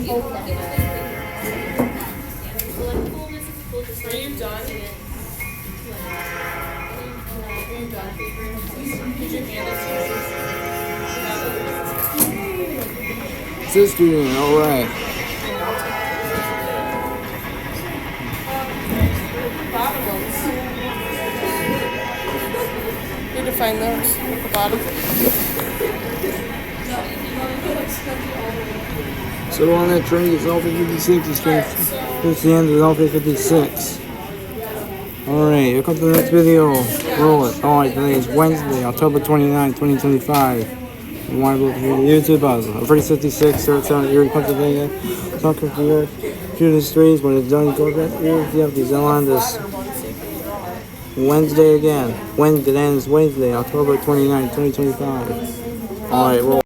Are you done? Did you hand it to Sister, alright. bottom ones? Need to find those at the bottom. So on that train is all 56. It's the end of all 56. Alright, here comes the next video. Roll it. Alright, today is Wednesday, October 29, 2025. You want to go to YouTube, Already 56, 37 here in Pennsylvania. Talking to your shooting streets when it's done. Go back here. You have to Zealand this Wednesday again. When it ends Wednesday, October 29, 2025. Alright, roll.